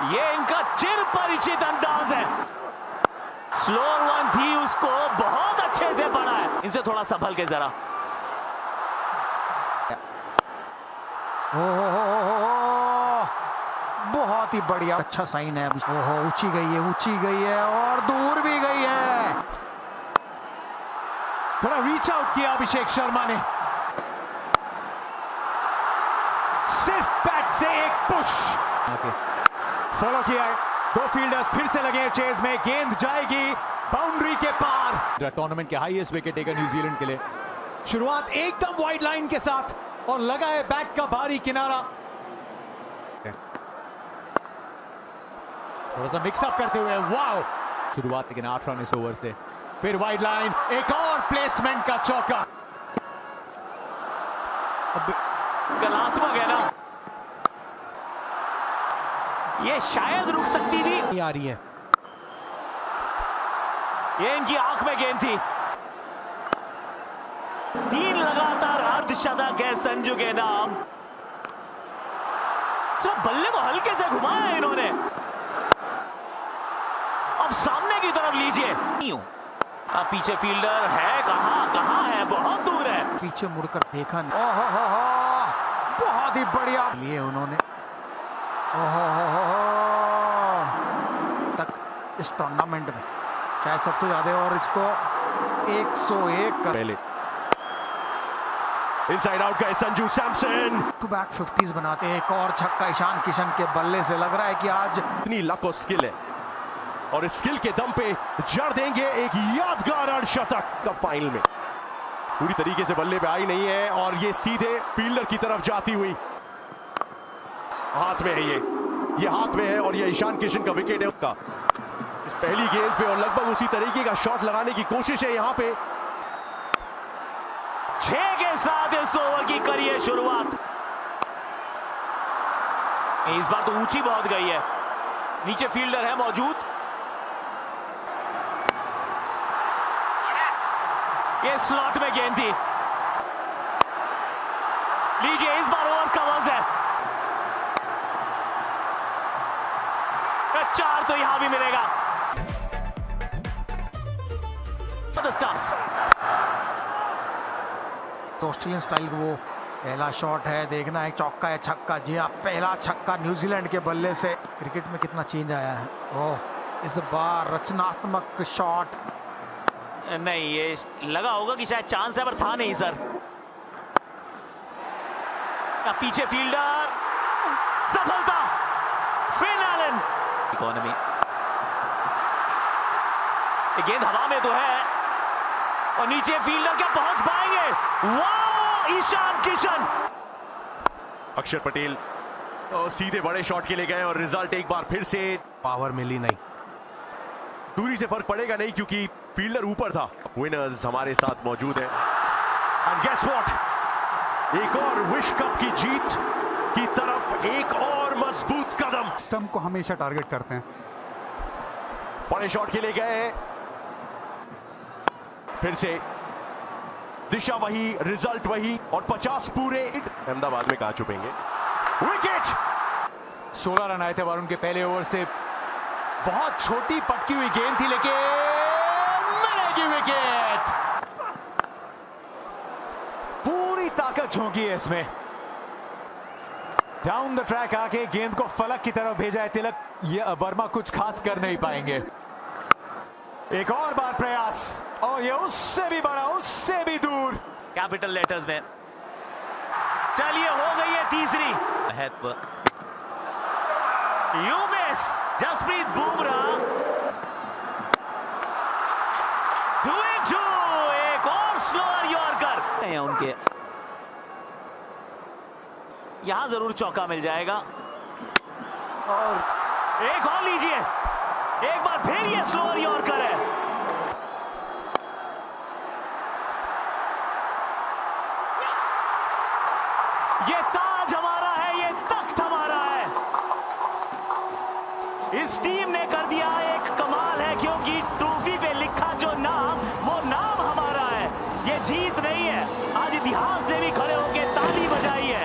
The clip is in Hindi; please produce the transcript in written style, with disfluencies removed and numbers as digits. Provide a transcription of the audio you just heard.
ये इनका चिर परिचित अंदाज है। स्लोअर वन थी, उसको बहुत अच्छे से पढ़ा है। इनसे थोड़ा संभल के जरा। बहुत ही बढ़िया, अच्छा साइन है। ओहो, ऊंची गई है और दूर भी गई है। थोड़ा रीच आउट किया अभिषेक शर्मा ने, सिर्फ बैट से एक पुश फॉलो किया है। दो फील्डर्स फिर से लगे हैं चेज में, गेंद जाएगी बाउंड्री के पार। टूर्नामेंट के हाईएस्ट विकेट टेकर न्यूजीलैंड के लिए। शुरुआत एकदम वाइड लाइन के साथ और लगा है बैक का भारी किनारा। थोड़ा सा मिक्सअप करते हुए, वाओ शुरुआत लेकिन 8 रन इस ओवर से। फिर वाइड लाइन, एक और प्लेसमेंट का चौका। कलात्मक है ना, ये शायद रुक सकती थी। आ रही है, ये इनकी आंख में गेंद थी। 3 लगातार अर्धशतक है संजू के नाम। सिर्फ बल्ले को हल्के से घुमाया है इन्होंने। अब सामने की तरफ लीजिए। अब पीछे फील्डर है, कहां है, बहुत दूर है। पीछे मुड़कर देखा नहीं। बहुत ही बढ़िया लिए उन्होंने। तक इस टूर्नामेंट में शायद सबसे ज्यादा, और इसको 101 कर पहले इनसाइड आउट का Sanju Samson. To back 50s बनाते हैं। एक और छक्का ईशान किशन के बल्ले से। लग रहा है कि आज इतनी लक और स्किल है और इस स्किल के दम पे जड़ देंगे एक यादगार अर्धशतक। कब फाइनल में पूरी तरीके से बल्ले पे आई नहीं है और ये सीधे फील्डर की तरफ जाती हुई हाथ में है। ये हाथ में है और ये ईशान किशन का विकेट है उसका। इस पहली गेंद पे और लगभग उसी तरीके का शॉट लगाने की कोशिश है यहाँ पे। 6 के साथ इस ओवर की करिए शुरुआत। इस बार तो ऊंची बहुत गई है, नीचे फील्डर है मौजूद। ये स्लॉट में गेंद थी। लीजिए, इस बार ओवर कवर्स है। 4 तो यहां भी मिलेगा। ऑस्ट्रेलियन स्टाइल वो पहला शॉट है। देखना है चौका है छक्का। जी हाँ, पहला छक्का न्यूजीलैंड के बल्ले से। क्रिकेट में कितना चेंज आया है। ओह, इस बार रचनात्मक शॉट नहीं, ये लगा होगा कि शायद चांस है, पर था नहीं सर। पीछे फील्डर, सफलता। Finn Allen, economy. गेंद हवा में तो है और नीचे फील्डर क्या पहुंच पाएंगे। वाह, ईशान किशन। अक्षर पटेल तो सीधे बड़े शॉट के लिए गए और रिजल्ट एक बार फिर से पावर मिली नहीं। दूरी से फर्क पड़ेगा नहीं क्योंकि फील्डर ऊपर था। विनर्स हमारे साथ मौजूद है एंड गेस व्हाट, एक और विश्व कप की जीत की तरफ एक और मजबूत कदम। स्टंप को हमेशा टारगेट करते हैं। बड़े शॉट के लिए गए, फिर से दिशा वही, रिजल्ट वही और 50 पूरे। अहमदाबाद में कहां छुपेंगे। विकेट। 16 रन आए थे वरुण के पहले ओवर से। बहुत छोटी पटकी हुई गेंद थी, लेकिन मिलेगी विकेट। पूरी ताकत झोंकी है इसमें। डाउन द ट्रैक आके गेंद को फलक की तरफ भेजा है तिलक। ये वर्मा कुछ खास कर नहीं पाएंगे। एक और बार प्रयास और ये उससे भी बड़ा, उससे भी दूर। कैपिटल लेटर्स में। चलिए, हो गई है तीसरी। You miss Jasprit Bumrah. 2-2। एक और स्लोअर यॉर्कर है उनके। यहां जरूर चौका मिल जाएगा और एक और लीजिए। एक बार फिर ये स्लोअर यॉर्कर है। ये ताज